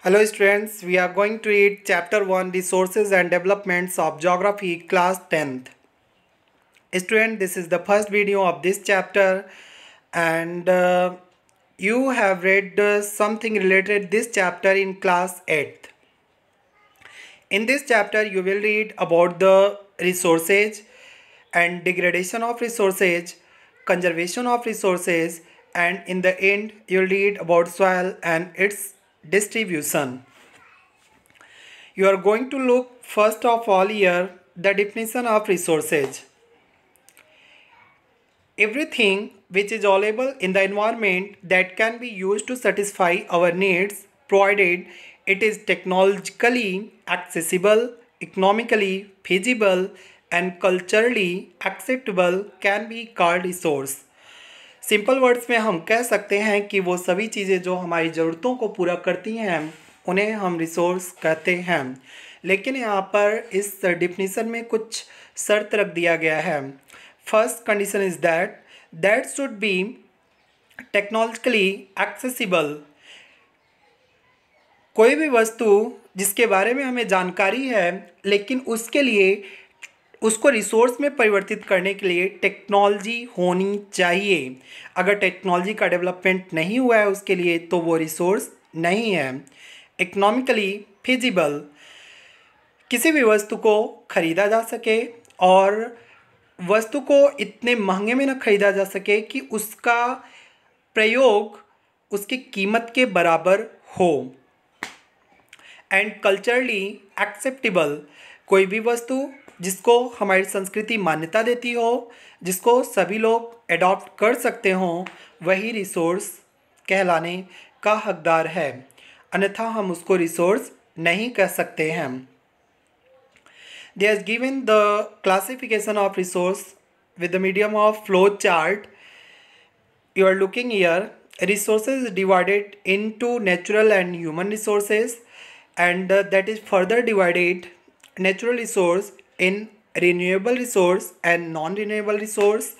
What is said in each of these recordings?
Hello students, we are going to read chapter 1 Resources and Developments of Geography class 10th. Student, this is the first video of this chapter and you have read something related this chapter in class 8th. In this chapter you will read about the resources and degradation of resources, conservation of resources, and in the end you will read about soil and its distribution. You are going to look first of all here the definition of resources. Everything which is available in the environment that can be used to satisfy our needs provided it is technologically accessible, economically feasible and culturally acceptable can be called resource. Simple words में हम कह सकते हैं कि वो सभी चीज़ें जो हमारी ज़रूरतों को पूरा करती हैं उन्हें हम रिसोर्स कहते हैं। लेकिन यहाँ पर इस डिफिनीशन में कुछ शर्त रख दिया गया है। First condition is that should be technologically accessible. कोई भी वस्तु जिसके बारे में हमें जानकारी है लेकिन उसके लिए उसको रिसोर्स में परिवर्तित करने के लिए टेक्नोलॉजी होनी चाहिए। अगर टेक्नोलॉजी का डेवलपमेंट नहीं हुआ है उसके लिए तो वो रिसोर्स नहीं है। इकोनॉमिकली फिजिबल, किसी भी वस्तु को खरीदा जा सके और वस्तु को इतने महंगे में न खरीदा जा सके कि उसका प्रयोग उसकी कीमत के बराबर हो। एंड कल्चरली एक्सेप्टेबल, कोई भी वस्तु जिसको हमारी संस्कृति मान्यता देती हो, जिसको सभी लोग एडॉप्ट कर सकते हों, वही रिसोर्स कहलाने का हकदार है, अन्यथा हम उसको रिसोर्स नहीं कह सकते हैं। They has given the classification of resource with the medium of flow chart. You are looking here, resources is divided into natural and human resources and that is further divided natural resource in renewable resource and non-renewable resource.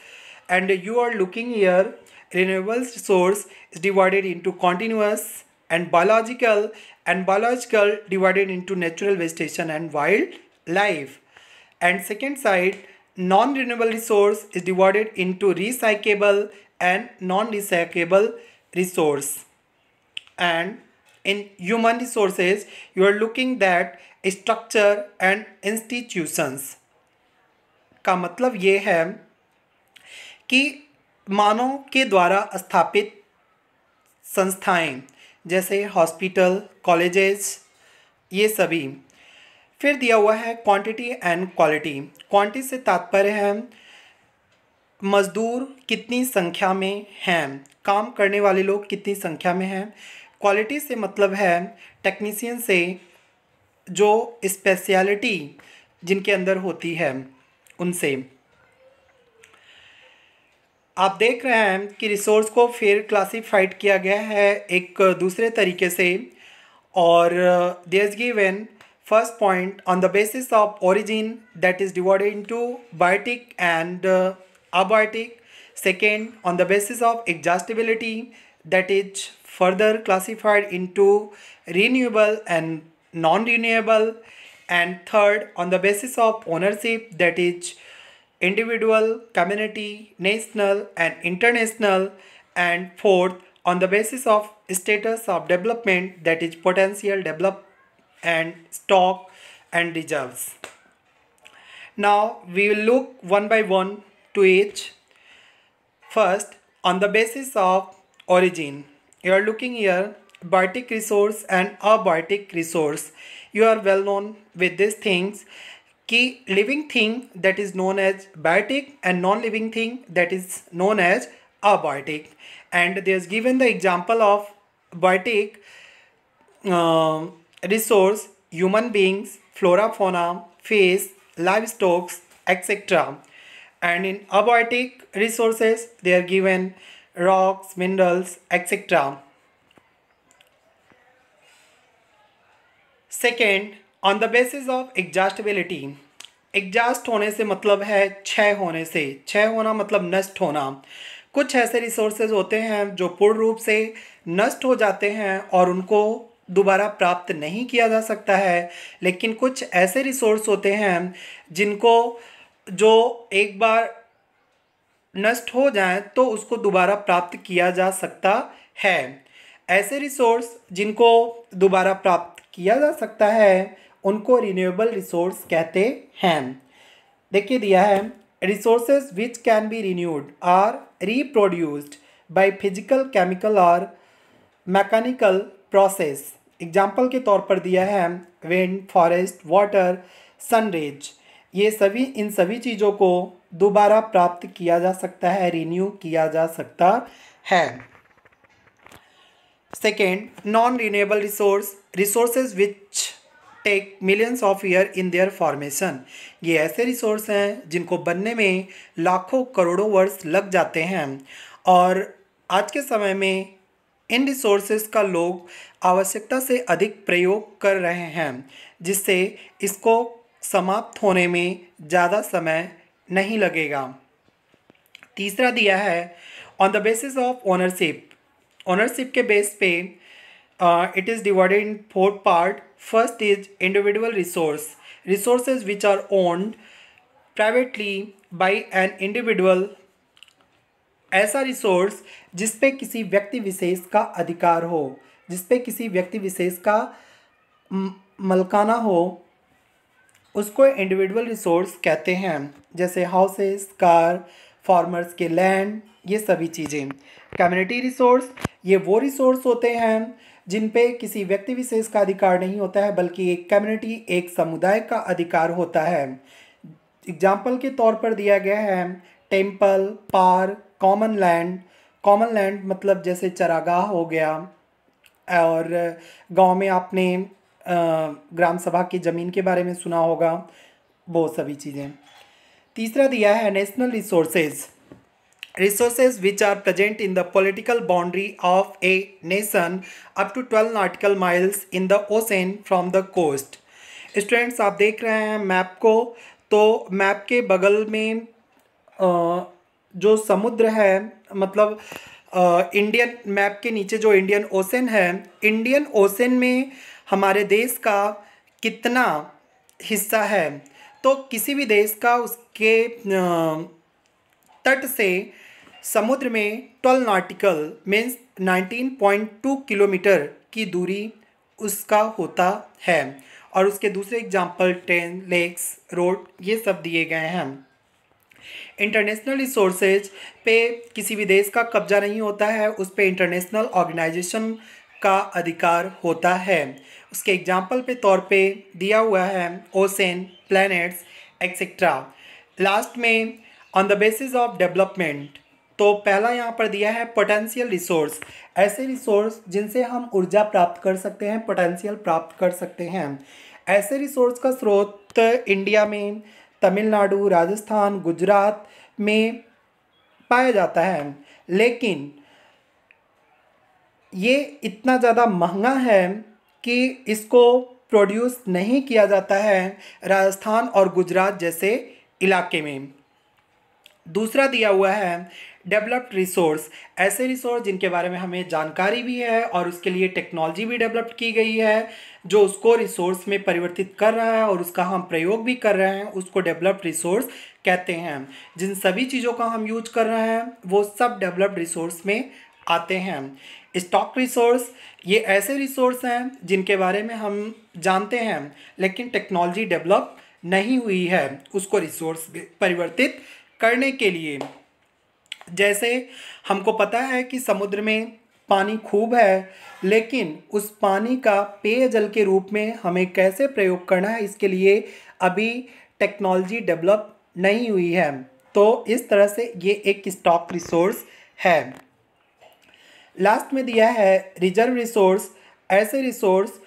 And you are looking here, renewable resource is divided into continuous and biological divided into natural vegetation and wildlife. And second side, non-renewable resource is divided into recyclable and non-recyclable resource. And in human resources you are looking that structure and institutions। का मतलब ये है कि मानव के द्वारा स्थापित संस्थाएं जैसे हॉस्पिटल, कॉलेजेस, ये सभी। फिर दिया हुआ है क्वांटिटी एंड क्वालिटी। क्वांटिटी से तात्पर्य है मजदूर कितनी संख्या में हैं, काम करने वाले लोग कितनी संख्या में हैं। क्वालिटी से मतलब है टेक्नीशियन से जो स्पेशलिटी जिनके अंदर होती है उनसे। आप देख रहे हैं कि रिसोर्स को फिर क्लासिफाइड किया गया है एक दूसरे तरीके से और there is given first point on the basis of origin that is divided into biotic and abiotic. Second on the basis of exhaustibility that is further classified into renewable and non-renewable. And third on the basis of ownership that is individual, community, national and international. And fourth on the basis of status of development that is potential develop and stock and reserves. Now we will look one by one to each. First on the basis of origin, you are looking here biotic resource and abiotic resource. You are well known with these things कि living thing that is known as biotic and non-living thing that is known as abiotic. And there is given the example of biotic resource human beings, flora, fauna, fish, livestock, etc. And in abiotic resources they are given rocks, minerals, etc. Second on the basis of exhaustibility. Exhaust होने से मतलब है क्षय होने से, क्षय होना मतलब नष्ट होना। कुछ ऐसे रिसोर्सेज होते हैं जो पूर्ण रूप से नष्ट हो जाते हैं और उनको दोबारा प्राप्त नहीं किया जा सकता है, लेकिन कुछ ऐसे रिसोर्स होते हैं जिनको जो एक बार नष्ट हो जाए तो उसको दोबारा प्राप्त किया जा सकता है। ऐसे रिसोर्स जिनको दोबारा प्राप्त किया जा सकता है उनको रिन्यूएबल रिसोर्स कहते हैं। देखिए दिया है, resources which can be renewed or reproduced by physical, chemical और मैकेनिकल प्रोसेस। एग्जाम्पल के तौर पर दिया है विंड, फॉरेस्ट, वाटर, सनरेज। ये सभी, इन सभी चीज़ों को दोबारा प्राप्त किया जा सकता है, रिन्यू किया जा सकता है। Second, non renewable resource, resources which take millions of year in their formation. ये ऐसे रिसोर्स हैं जिनको बनने में लाखों करोड़ों वर्ष लग जाते हैं और आज के समय में इन रिसोर्सेज का लोग आवश्यकता से अधिक प्रयोग कर रहे हैं, जिससे इसको समाप्त होने में ज़्यादा समय नहीं लगेगा। तीसरा दिया है on the basis of ownership. Ownership के बेस पे it is divided in 4 part. First is individual resource, resources which are owned privately by an individual. ऐसा रिसोर्स जिस पे किसी व्यक्ति विशेष का अधिकार हो, जिस पे किसी व्यक्ति विशेष का मलकाना हो, उसको इंडिविजुअल रिसोर्स कहते हैं। जैसे हाउसेस, कार, फार्मर्स के लैंड, ये सभी चीज़ें। कम्युनिटी रिसोर्स, ये वो रिसोर्स होते हैं जिन पे किसी व्यक्ति विशेष का अधिकार नहीं होता है, बल्कि एक कम्युनिटी, एक समुदाय का अधिकार होता है। एग्जाम्पल के तौर पर दिया गया है temple, park, common land. Common land मतलब जैसे चरागाह हो गया, और गांव में आपने ग्राम सभा की ज़मीन के बारे में सुना होगा, वो सभी चीज़ें। तीसरा दिया है national resources, resources which are present in the political boundary of a nation up to 12 nautical miles in the ocean from the coast. Students, आप देख रहे हैं मैप को, तो मैप के बगल में जो समुद्र है, मतलब इंडियन मैप के नीचे जो इंडियन ओशन है, इंडियन ओशन में हमारे देश का कितना हिस्सा है। तो किसी भी देश का उसके तट से समुद्र में 12 नॉटिकल मीन्स 19.2 किलोमीटर की दूरी उसका होता है। और उसके दूसरे एग्जाम्पल ट्रेन, लेक्स, रोड, ये सब दिए गए हैं। इंटरनेशनल रिसोर्सेज पे किसी भी देश का कब्जा नहीं होता है, उस पे इंटरनेशनल ऑर्गेनाइजेशन का अधिकार होता है। उसके एग्जाम्पल पे तौर पे दिया हुआ है ओशन, प्लैनेट्स, एक्सेट्रा। लास्ट में on the basis of development, तो पहला यहाँ पर दिया है पोटेंशियल रिसोर्स, ऐसे रिसोर्स जिनसे हम ऊर्जा प्राप्त कर सकते हैं, पोटेंशियल प्राप्त कर सकते हैं। ऐसे रिसोर्स का स्रोत इंडिया में तमिलनाडु, राजस्थान, गुजरात में पाया जाता है, लेकिन ये इतना ज़्यादा महंगा है कि इसको प्रोड्यूस नहीं किया जाता है राजस्थान और गुजरात जैसे इलाके में। दूसरा दिया हुआ है डेवलप्ड रिसोर्स, ऐसे रिसोर्स जिनके बारे में हमें जानकारी भी है और उसके लिए टेक्नोलॉजी भी डेवलप की गई है, जो उसको रिसोर्स में परिवर्तित कर रहा है और उसका हम प्रयोग भी कर रहे हैं, उसको डेवलप्ड रिसोर्स कहते हैं। जिन सभी चीज़ों का हम यूज कर रहे हैं वो सब डेवलप्ड रिसोर्स में आते हैं। स्टॉक रिसोर्स, ये ऐसे रिसोर्स हैं जिनके बारे में हम जानते हैं लेकिन टेक्नोलॉजी डेवलप नहीं हुई है उसको रिसोर्स परिवर्तित करने के लिए। जैसे हमको पता है कि समुद्र में पानी खूब है, लेकिन उस पानी का पेयजल के रूप में हमें कैसे प्रयोग करना है, इसके लिए अभी टेक्नोलॉजी डेवलप नहीं हुई है। तो इस तरह से ये एक स्टॉक रिसोर्स है। लास्ट में दिया है रिजर्व रिसोर्स, ऐसे रिसोर्स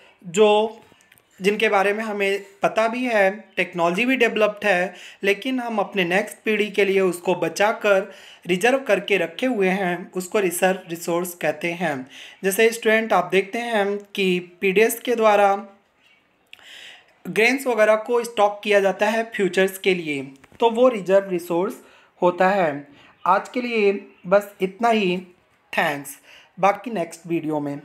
जिनके बारे में हमें पता भी है, टेक्नोलॉजी भी डेवलप्ड है, लेकिन हम अपने नेक्स्ट पीढ़ी के लिए उसको बचाकर रिजर्व करके रखे हुए हैं, उसको रिजर्व रिसोर्स कहते हैं। जैसे स्टूडेंट आप देखते हैं कि पीडीएस के द्वारा ग्रेन्स वगैरह को स्टॉक किया जाता है फ्यूचर्स के लिए, तो वो रिजर्व रिसोर्स होता है। आज के लिए बस इतना ही। थैंक्स, बाकी नेक्स्ट वीडियो में।